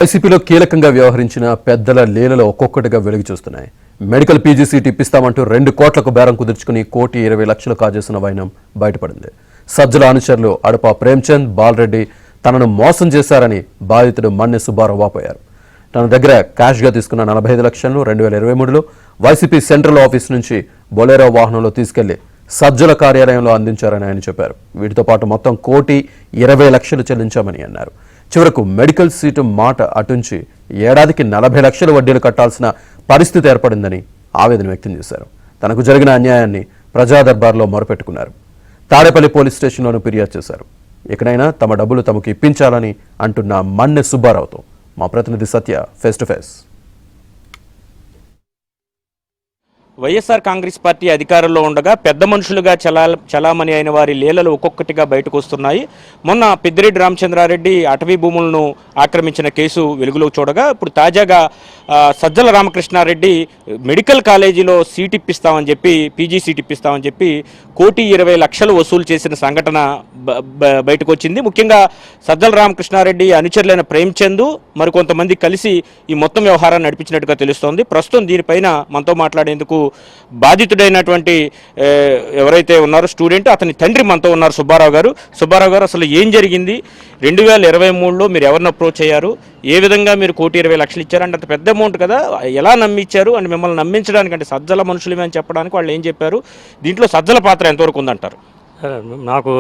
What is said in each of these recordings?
వైసీపీలో కీలకంగా వ్యవహరించిన పెద్దల లీలలు ఒక్కొక్కటిగా వెలుగు చూస్తున్నాయి. మెడికల్ పీజీ సీట్ ఇప్పిస్తామంటూ 2 కోట్లకు బేరం కుదుర్చుకుని 1,20,00,000 కాజేసిన వైనం బయటపడింది. సజ్జల అనుచరులు అడపా ప్రేమ్చంద్, బాలరెడ్డి తనను మోసం చేశారని బాధితుడు మన్నె సుబ్బారావు వాపోయారు. తన దగ్గర క్యాష్గా తీసుకున్న 45 లక్షలను 2023లో వైసీపీ సెంట్రల్ ఆఫీస్ నుంచి బొలెరో వాహనంలో తీసుకెళ్లి సజ్జల కార్యాలయంలో అందించారని ఆయన చెప్పారు. వీటితో పాటు మొత్తం 1,20,00,000 చెల్లించామని అన్నారు. చివరకు మెడికల్ సీటు మాట అటుంచి ఏడాదికి 40 లక్షల వడ్డీలు కట్టాల్సిన పరిస్థితి ఏర్పడిందని ఆవేదన వ్యక్తం చేశారు. తనకు జరిగిన అన్యాయాన్ని ప్రజా దర్బార్లో మొరపెట్టుకున్నారు. తాడేపల్లి పోలీస్ స్టేషన్లోనూ ఫిర్యాదు చేశారు. ఇకనైనా తమ డబ్బులు తమకు ఇప్పించాలని అంటున్న మన్నె సుబ్బారావుతో మా ప్రతినిధి Satya face to face. YSR Congress party అధికారంలో ఉండగా పెద్ద మనుషులుగా చలామణి అయిన వారి లీలలు ఒక్కొక్కటిగా బయటకు వస్తున్నాయి. మొన్న పెద్దిరెడ్డి రామచంద్రారెడ్డి అటవీ భూములను ఆక్రమించిన కేసు వెలుగులో చూడగా ఇప్పుడు తాజాగా సజ్జల రామకృష్ణారెడ్డి మెడికల్ కాలేజీలో సీట్ ఇప్పిస్తామని చెప్పి పీజీ సీట్ ఇప్పిస్తామని చెప్పి 1,20,00,000 వసూలు చేసిన సంఘటన బయటకు వచ్చింది. ముఖ్యంగా సజ్జల రామకృష్ణారెడ్డి అనుచరులైన ప్రేమ్చంద్ మరికొంతమంది కలిసి ఈ మొత్తం వ్యవహారాన్ని నడిపించినట్టుగా తెలుస్తోంది. ప్రస్తుతం దీనిపైన మనతో మాట్లాడేందుకు బాధితుడైనటువంటి ఎవరైతే ఉన్నారో స్టూడెంట్, అతని తండ్రి మనతో ఉన్నారు, సుబ్బారావు గారు. సుబ్బారావు గారు, అసలు ఏం జరిగింది? 2023లో మీరు ఎవరిని అప్రోచ్ అయ్యారు? ఏ విధంగా మీరు 1,20,00,000 ఇచ్చారు? అంటే అంత పెద్ద అమౌంట్ కదా, ఎలా నమ్మించారు? అంటే మిమ్మల్ని నమ్మించడానికి అంటే సజ్జల మనుషులమే అని చెప్పడానికి వాళ్ళు ఏం చెప్పారు? దీంట్లో సజ్జల పాత్ర ఎంతవరకు ఉందంటారు? నాకు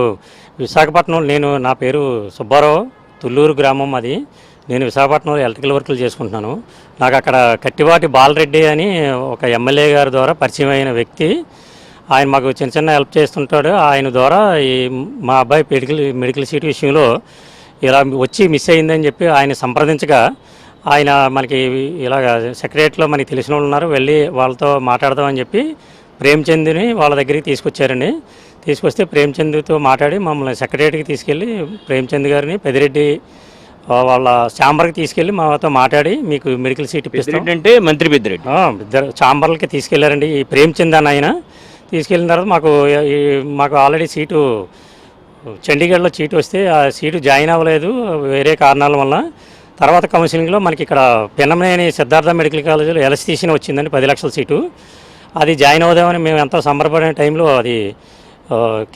విశాఖపట్నం, నా పేరు సుబ్బారావు, తుళ్ళూరు గ్రామం అది. నేను విశాఖపట్నంలో ఎలక్ట్రికల్ వర్కులు చేసుకుంటున్నాను. నాకు అక్కడ కట్టివాటి బాలరెడ్డి అని ఒక ఎమ్మెల్యే గారి ద్వారా పరిచయం అయిన వ్యక్తి. ఆయన మాకు చిన్న చిన్న హెల్ప్ చేస్తుంటాడు. ఆయన ద్వారా మా అబ్బాయి మెడికల్ సీట్ విషయంలో ఇలా వచ్చి మిస్ అయిందని చెప్పి ఆయన సంప్రదించగా ఆయన మనకి ఇలాగ సెక్రటరీలో మనకి తెలిసిన వాళ్ళు ఉన్నారు, వెళ్ళి వాళ్ళతో మాట్లాడదామని చెప్పి ప్రేమ్చంద్ని వాళ్ళ దగ్గరికి తీసుకొచ్చారండి. తీసుకొస్తే ప్రేమ్చంద్తో మాట్లాడి మమ్మల్ని సెక్రటరీకి తీసుకెళ్ళి ప్రేమ్చంద్ గారిని పెద్దిరెడ్డి వాళ్ళ ఛాంబర్కి తీసుకెళ్ళి మాతో మాట్లాడి మీకు మెడికల్ సీట్ ఇప్పిస్తాం అంటే మంత్రి పెద్దిరెడ్డి ఇద్దరు ఛాంబర్లకి తీసుకెళ్లారండి. ఈ ప్రేమ్చంద్ అని ఆయన తీసుకెళ్ళిన తర్వాత మాకు ఆల్రెడీ సీటు చండీగఢ్లో సీటు వస్తే ఆ సీటు జాయిన్ అవ్వలేదు వేరే కారణాల వల్ల. తర్వాత కౌన్సిలింగ్లో మనకి ఇక్కడ పెన్నమనేని సిద్ధార్థ మెడికల్ కాలేజీలో ఎలసిటీసీని వచ్చిందండి 10 లక్షల సీటు. అది జాయిన్ అవుదామని మేము ఎంతో సంబరపడిన టైంలో అది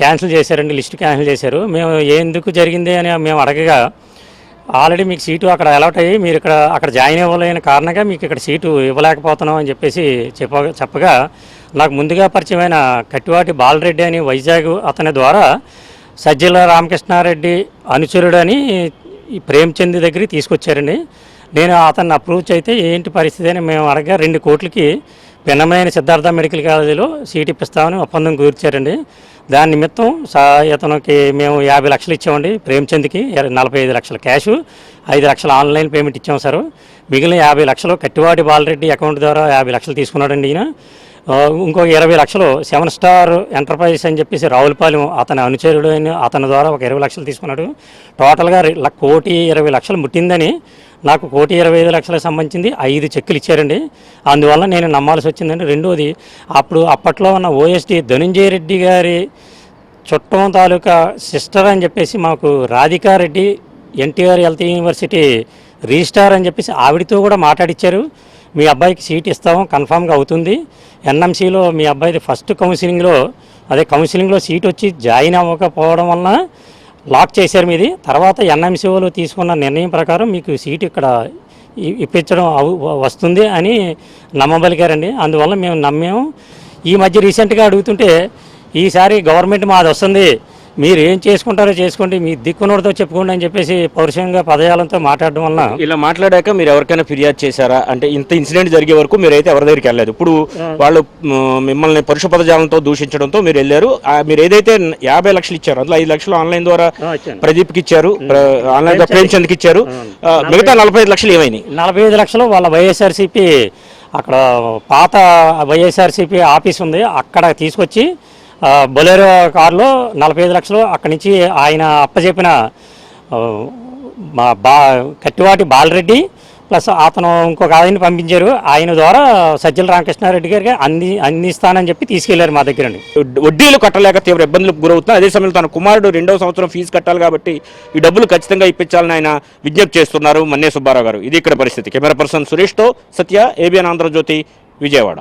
క్యాన్సిల్ చేశారండి, లిస్ట్ క్యాన్సిల్ చేశారు. మేము ఎందుకు జరిగింది అని మేము అడగగా ఆల్రెడీ మీకు సీటు అక్కడ అలౌట్ అయ్యి మీరు అక్కడ జాయిన్ అవ్వలేని కారణంగా మీకు ఇక్కడ సీటు ఇవ్వలేకపోతున్నాం అని చెప్పేసి చెప్పగా నాకు ముందుగా పరిచయమైన కట్టివాటి బాలరెడ్డి అని వైజాగ్ అతని ద్వారా సజ్జల రామకృష్ణారెడ్డి అనుచరుడని ఈ ప్రేమ్చంద్ దగ్గరికి తీసుకొచ్చారండి. నేను అతన్ని అప్రోచ్ అయితే ఏంటి పరిస్థితి అని మేము అడగగా 2 కోట్లకి పెన్నమైన సిద్ధార్థ మెడికల్ కాలేజీలో సీట్ ఇప్పిస్తామని ఒప్పందం కూర్చారండి. దాని నిమిత్తం ఇతనికి మేము 50 లక్షలు ఇచ్చామండి. ప్రేమ్చంద్కి 45 లక్షల క్యాషు, 5 లక్షల ఆన్లైన్ పేమెంట్ ఇచ్చాము సార్. మిగిలిన 50 లక్షలు కట్టివాటి బాలరెడ్డి అకౌంట్ ద్వారా 50 లక్షలు తీసుకున్నాడండి ఈయన. ఇంకో 20 లక్షలు 7 స్టార్ ఎంటర్ప్రైజెస్ అని చెప్పేసి రావులపాలెం అతని అనుచరుడు అతని ద్వారా ఒక 20 లక్షలు తీసుకున్నాడు. టోటల్గా 1,20,00,000 ముట్టిందని నాకు 1,25,00,000 సంబంధించింది 5 చెక్కులు ఇచ్చారండి. అందువల్ల నేను నమ్మాల్సి వచ్చిందండి. రెండోది అప్పట్లో ఉన్న ఓఎస్టీ ధనుంజయ రెడ్డి గారి చుట్టం తాలూకా సిస్టర్ అని చెప్పేసి మాకు Radhika Reddy NTR health university registrar అని చెప్పేసి ఆవిడతో కూడా మాట్లాడిచ్చారు. మీ అబ్బాయికి సీట్ ఇస్తాము, కన్ఫామ్గా అవుతుంది. ఎన్ఎంసీలో మీ అబ్బాయిది ఫస్ట్ కౌన్సిలింగ్లో సీట్ వచ్చి జాయిన్ అవ్వకపోవడం వలన లాక్ చేశారు మీది. తర్వాత ఎన్ఎంసీఓలో తీసుకున్న నిర్ణయం ప్రకారం మీకు సీట్ ఇక్కడ ఇప్పించడం వస్తుంది అని నమ్మబలిగారండి. అందువల్ల మేము నమ్మాము. ఈ మధ్య రీసెంట్గా అడుగుతుంటే ఈసారి గవర్నమెంట్ మాది వస్తుంది, మీరు ఏం చేసుకుంటారో చేసుకోండి, మీ దిక్కునోడితో చెప్పుకోండి అని చెప్పేసి పౌరుషంగా పదజాలంతో మాట్లాడడం వల్ల ఇలా మాట్లాడాక మీరు ఎవరికైనా ఫిర్యాదు చేశారా? అంటే ఇంత ఇన్సిడెంట్ జరిగే వరకు మీరైతే ఎవరి దగ్గరికి వెళ్ళలేదు. ఇప్పుడు వాళ్ళు మిమ్మల్ని పరుష పదజాలంతో దూషించడంతో మీరు వెళ్ళారు. మీరు ఏదైతే 50 లక్షలు ఇచ్చారు అందులో 5 లక్షలు ఆన్లైన్ ద్వారా ప్రదీప్కి ఇచ్చారు, ఆన్లైన్ ద్వారా ప్రేమ్చంద్కి ఇచ్చారు. మిగతా 45 లక్షలు ఏమైనాయి? 45 లక్షలు వాళ్ళ వైఎస్ఆర్సీపీ అక్కడ పాత వైఎస్ఆర్సీపీ ఆఫీస్ ఉంది, అక్కడ తీసుకొచ్చి బొలెరో కారులో 45 లక్షలు అక్కడి నుంచి ఆయన అప్పచెప్పిన కట్టివాటి బాలరెడ్డి ప్లస్ అతను ఇంకొక ఆయన్ని పంపించారు, ఆయన ద్వారా సజ్జల రామకృష్ణారెడ్డి గారికి అందిస్తానని చెప్పి తీసుకెళ్లారు మా దగ్గర అండి. వడ్డీలు కట్టలేక తీవ్ర ఇబ్బందులకు గురవుతున్నా, అదే సమయంలో తన కుమారుడు 2వ సంవత్సరం ఫీజు కట్టాలి కాబట్టి ఈ డబ్బులు ఖచ్చితంగా ఇప్పించాలని ఆయన విజ్ఞప్తి చేస్తున్నారు మన్నే సుబ్బారావు గారు. ఇది ఇక్కడ పరిస్థితి. కెమెరా పర్సన్ సురేష్తో సత్య, ఏబిఎన్ ఆంధ్రజ్యోతి, విజయవాడ.